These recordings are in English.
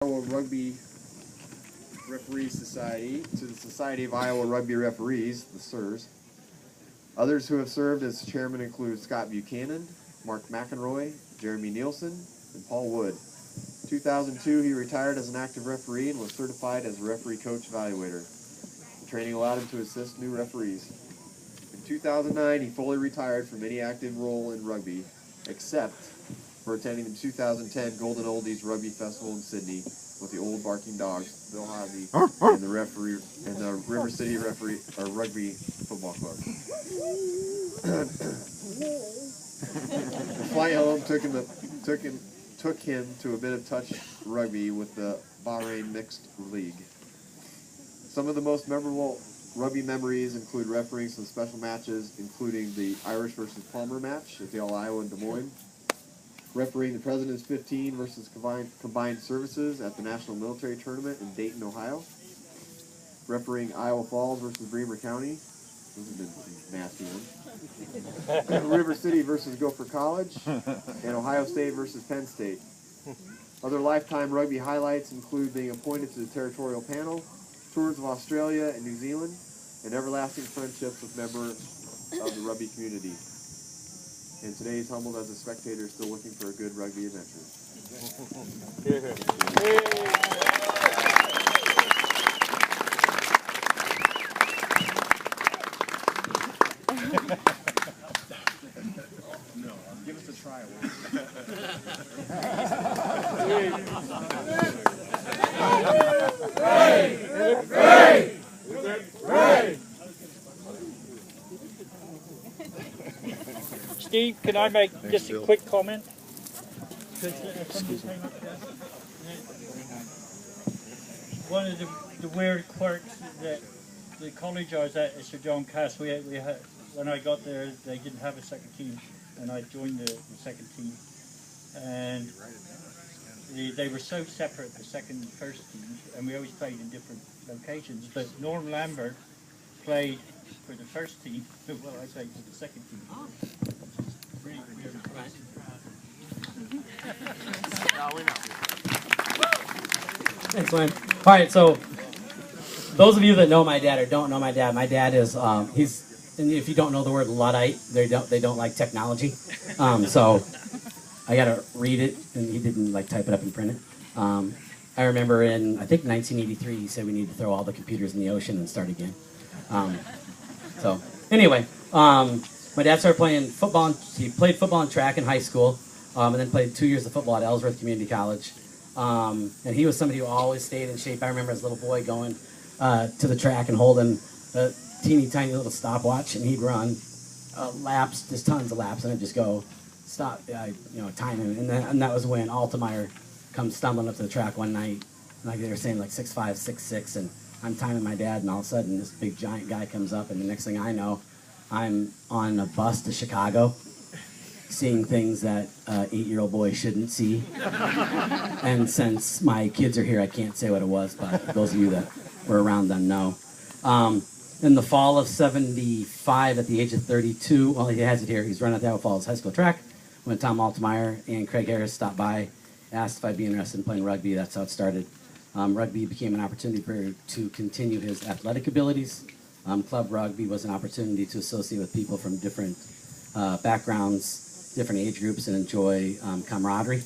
Iowa Rugby Referees Society, to the Society of Iowa Rugby Referees, the SIRS. Others who have served as chairman include Scott Buchanan, Mark McEnroy, Jeremy Nielsen, and Paul Wood. In 2002, he retired as an active referee and was certified as a referee coach evaluator. The training allowed him to assist new referees. In 2009, he fully retired from any active role in rugby, except for attending the 2010 Golden Oldies Rugby Festival in Sydney with the Old Barking Dogs, Bill Hodney, and the River City Rugby Football Club. The flight home took him to a bit of touch rugby with the Bahrain Mixed League. Some of the most memorable rugby memories include refereeing some special matches, including the Irish versus Palmer match at the All-Iowa in Des Moines, refereeing the President's 15 versus Combined Services at the National Military Tournament in Dayton, Ohio, refereeing Iowa Falls versus Bremer County. This has been some nasty one. River City versus Gopher College, and Ohio State versus Penn State. Other lifetime rugby highlights include being appointed to the territorial panel, tours of Australia and New Zealand, and everlasting friendships with members of the rugby community. And today he's humbled as a spectator, still looking for a good rugby adventure. No, give us a try. Steve, can I make just a quick comment? One of the weird quirks that the college I was at is Sir John Cass. We had, when I got there, they didn't have a second team, and I joined the second team. And they were so separate, the second and first teams, and we always played in different locations. But Norm Lambert played for the first team, well, I played for the second team. Thanks, Lynn. All right, so those of you that know my dad or don't know my dad is he's, and if you don't know the word Luddite, they don't like technology. So I gotta read it, and he didn't like type it up and print it. I remember in I think 1983, he said we need to throw all the computers in the ocean and start again. So anyway, my dad started playing football. He played football and track in high school, and then played 2 years of football at Ellsworth Community College. And he was somebody who always stayed in shape. I remember as a little boy going to the track and holding a teeny tiny little stopwatch, and he'd run laps, just tons of laps, and I'd just go stop, time him. And that was when Altemeyer comes stumbling up to the track one night, like they were saying, like 6'5", 6'6", and I'm timing my dad, and all of a sudden this big giant guy comes up, and the next thing I know, I'm on a bus to Chicago, seeing things that 8-year-old boys shouldn't see. And since my kids are here, I can't say what it was, but those of you that were around then know. In the fall of '75, at the age of 32, well, he has it here, he's running at the Iowa Falls High School track, when Tom Altemeyer and Craig Harris stopped by, asked if I'd be interested in playing rugby. That's how it started. Rugby became an opportunity for him to continue his athletic abilities. Club rugby was an opportunity to associate with people from different backgrounds, different age groups, and enjoy camaraderie.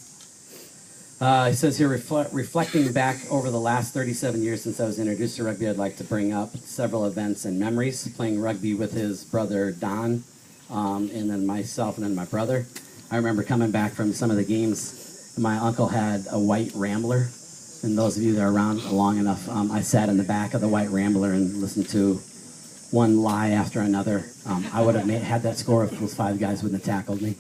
He says here, reflecting back over the last 37 years since I was introduced to rugby, I'd like to bring up several events and memories. Playing rugby with his brother Don, and then myself, and then my brother. I remember coming back from some of the games. My uncle had a white Rambler, and those of you that are around long enough, I sat in the back of the white Rambler and listened to one lie after another. I would have had that score if those 5 guys wouldn't have tackled me.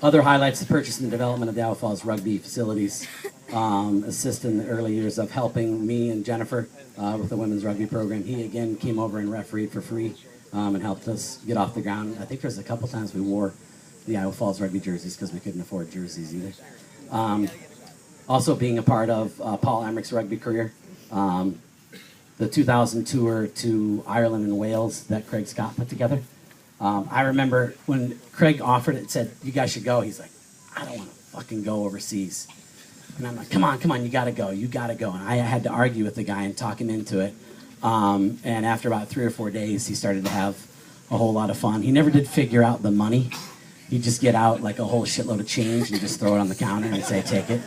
Other highlights: the purchase and development of the Iowa Falls rugby facilities, assist in the early years of helping me and Jennifer with the women's rugby program. He again came over and refereed for free and helped us get off the ground. I think there's a couple times we wore the Iowa Falls rugby jerseys because we couldn't afford jerseys either. Also being a part of Paul Emmerich's rugby career. The 2000 tour to Ireland and Wales that Craig Scott put together. I remember when Craig offered it, said, you guys should go. He's like, I don't want to fucking go overseas. And I'm like, come on, you gotta go. And I had to argue with the guy and talk him into it. And after about 3 or 4 days, he started to have a whole lot of fun. He never did figure out the money. He'd just get out like a whole shitload of change and just throw it on the counter and say, take it.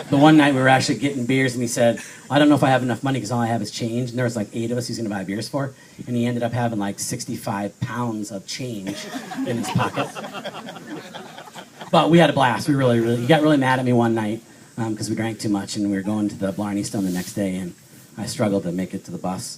The one night we were actually getting beers and he said, I don't know if I have enough money because all I have is change. And there was like 8 of us he's going to buy beers for. And he ended up having like 65 pounds of change in his pocket. But we had a blast. He got really mad at me one night because we drank too much and we were going to the Blarney Stone the next day and I struggled to make it to the bus.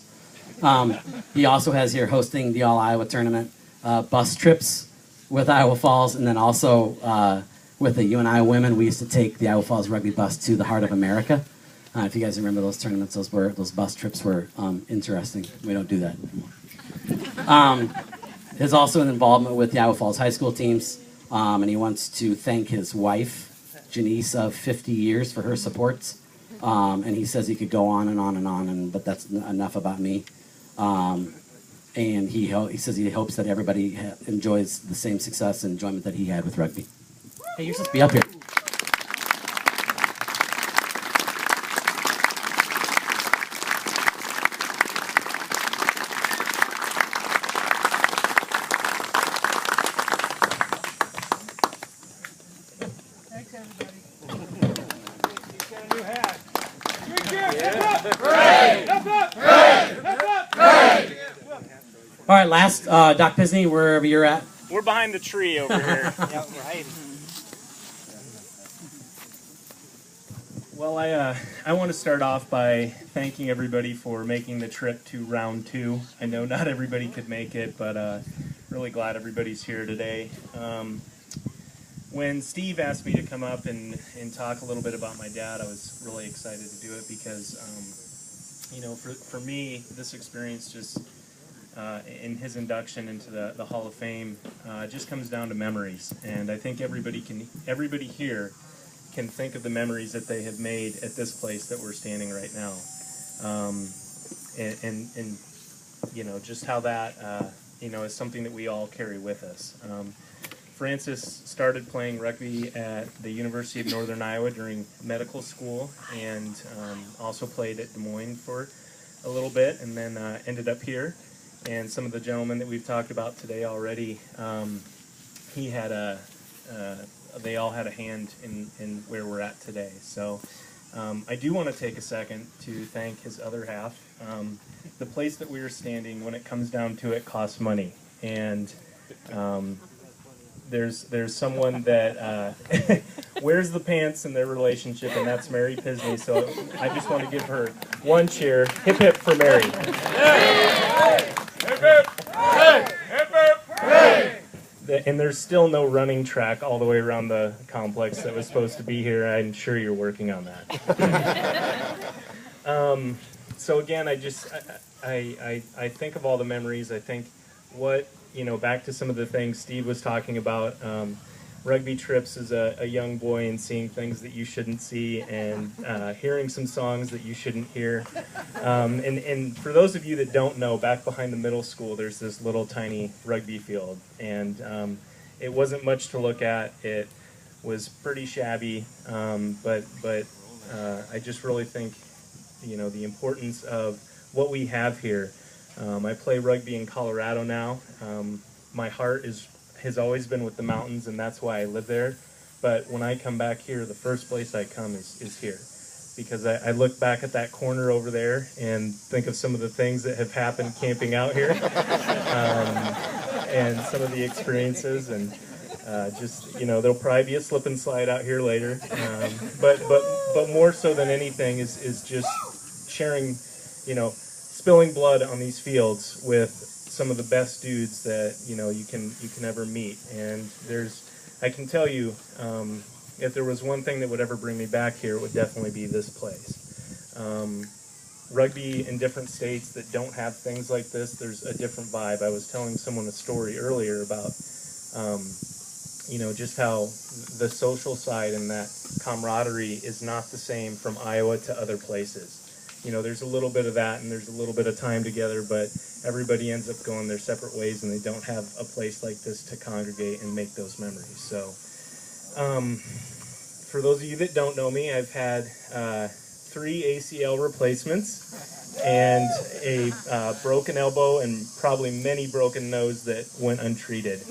He also has here hosting the All Iowa Tournament, bus trips with Iowa Falls, and then also with the UNI women, we used to take the Iowa Falls rugby bus to the Heart of America. If you guys remember those tournaments, those bus trips were interesting. We don't do that anymore. There's also an involvement with the Iowa Falls high school teams, and he wants to thank his wife, Janice, of 50 years for her supports. And he says he could go on and on and on, but that's enough about me. And he says he hopes that everybody enjoys the same success and enjoyment that he had with rugby. Hey, you're supposed to be up here. Thanks, everybody. He's got a new hat. Good job. All right, last, Doc Pisney, wherever you're at. We're behind the tree over here. Yeah, right. Well, I want to start off by thanking everybody for making the trip to round 2. I know not everybody could make it, but really glad everybody's here today. When Steve asked me to come up and talk a little bit about my dad, I was really excited to do it because, you know, for me, this experience just in his induction into the Hall of Fame just comes down to memories, and I think everybody here can think of the memories that they have made at this place that we're standing right now, and you know just how that you know is something that we all carry with us. Francis started playing rugby at the University of Northern Iowa during medical school, and also played at Des Moines for a little bit, and then ended up here. And some of the gentlemen that we've talked about today already, they all had a hand in where we're at today. So I do want to take a second to thank his other half. The place that we are standing, when it comes down to it, costs money. And there's someone that wears the pants in their relationship, and that's Mary Pisney. So I just want to give her one cheer. Hip hip for Mary. Hip hip! Hey! Hip hip! Hey! And there's still no running track all the way around the complex that was supposed to be here. I'm sure you're working on that. So again, I think of all the memories. I think back to some of the things Steve was talking about. Rugby trips as a young boy and seeing things that you shouldn't see, and hearing some songs that you shouldn't hear. And for those of you that don't know, back behind the middle school, there's this little tiny rugby field, and it wasn't much to look at. It was pretty shabby, but I just really think, the importance of what we have here. I play rugby in Colorado now. My heart has always been with the mountains, and that's why I live there. But when I come back here, the first place I come is here, because I look back at that corner over there and think of some of the things that have happened camping out here, and some of the experiences, and there'll probably be a slip and slide out here later, but more so than anything is just sharing, spilling blood on these fields with some of the best dudes that you can ever meet. And I can tell you, if there was one thing that would ever bring me back here, it would definitely be this place. Rugby in different states that don't have things like this, there's a different vibe. I was telling someone a story earlier about just how the social side and that camaraderie is not the same from Iowa to other places. There's a little bit of that, and there's a little bit of time together, but everybody ends up going their separate ways, and they don't have a place like this to congregate and make those memories. So, for those of you that don't know me, I've had 3 ACL replacements and a broken elbow and probably many broken nose that went untreated.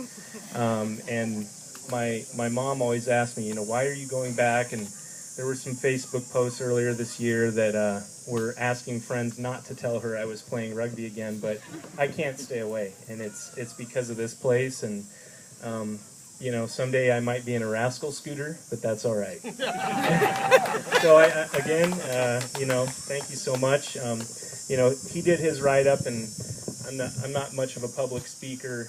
And my mom always asked me, why are you going back? And there were some Facebook posts earlier this year that were asking friends not to tell her I was playing rugby again, but I can't stay away, and it's because of this place. And someday I might be in a rascal scooter, but that's all right. So again, thank you so much. He did his write-up, and I'm not much of a public speaker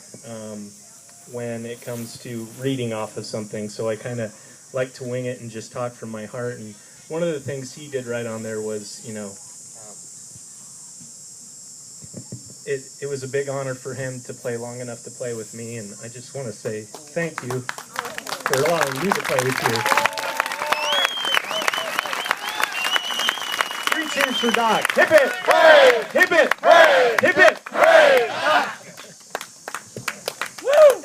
when it comes to reading off of something, so I kind of like to wing it and just talk from my heart. And one of the things he did right on there was, it was a big honor for him to play long enough to play with me, and I just want to say thank you for allowing me to play with you. 3 cheers for Doc. Hip it! Hooray! Hip it! Hooray! Hip it! Hooray! Woo!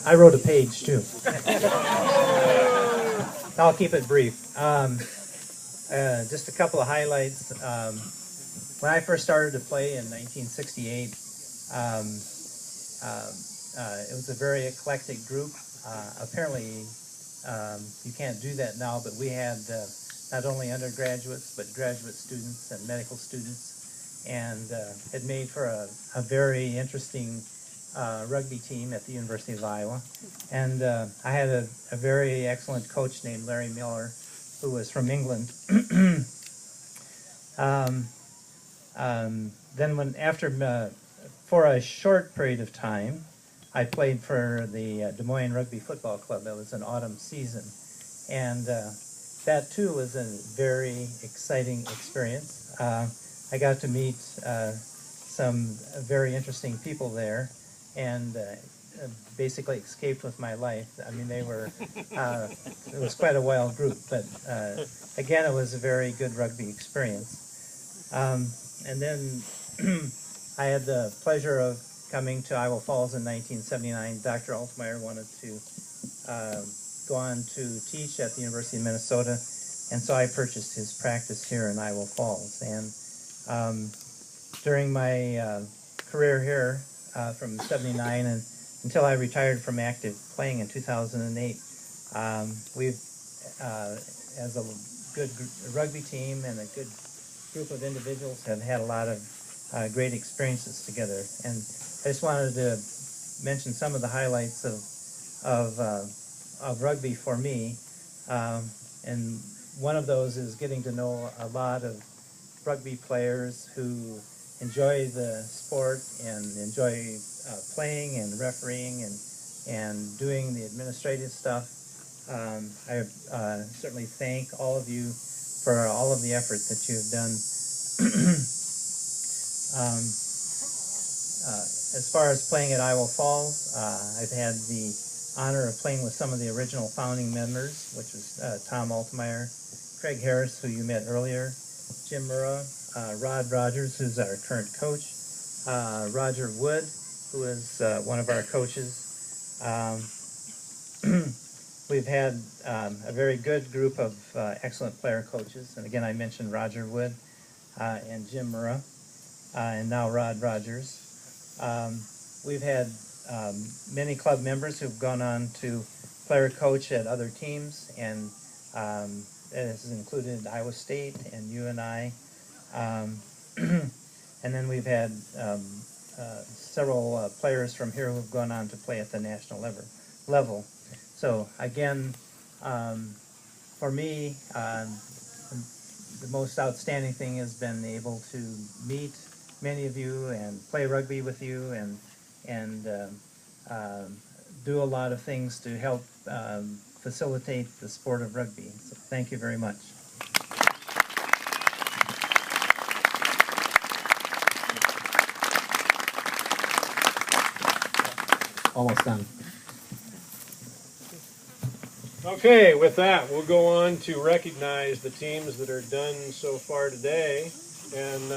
I wrote a page too. I'll keep it brief. Just a couple of highlights. When I first started to play in 1968, it was a very eclectic group. Apparently, you can't do that now, but we had not only undergraduates, but graduate students and medical students, and it made for a very interesting rugby team at the University of Iowa. And I had a very excellent coach named Larry Miller, who was from England. Then for a short period of time, I played for the Des Moines Rugby Football Club. That was an autumn season. And that too was a very exciting experience. I got to meet some very interesting people there, and basically escaped with my life. I mean, it was quite a wild group, but again, it was a very good rugby experience. And then I had the pleasure of coming to Iowa Falls in 1979. Dr. Altmaier wanted to go on to teach at the University of Minnesota, and so I purchased his practice here in Iowa Falls. And during my career here, from 79 and until I retired from active playing in 2008, we've, as a good rugby team and a good group of individuals, have had a lot of great experiences together. And I just wanted to mention some of the highlights of rugby for me. And one of those is getting to know a lot of rugby players who enjoy the sport and enjoy playing and refereeing and doing the administrative stuff. I certainly thank all of you for all of the effort that you have done. As far as playing at Iowa Falls, I've had the honor of playing with some of the original founding members, which was Tom Altmaier, Craig Harris, who you met earlier, Jim Murrah, Rod Rogers, who's our current coach, Roger Wood, who is one of our coaches. We've had a very good group of excellent player coaches, and again I mentioned Roger Wood and Jim Murrah, and now Rod Rogers. We've had many club members who've gone on to player coach at other teams, and this has included Iowa State and UNI. And then we've had several players from here who've gone on to play at the national level. So again, for me, the most outstanding thing has been able to meet many of you and play rugby with you and do a lot of things to help facilitate the sport of rugby. So thank you very much. Almost done. Okay, with that, we'll go on to recognize the teams that are done so far today. And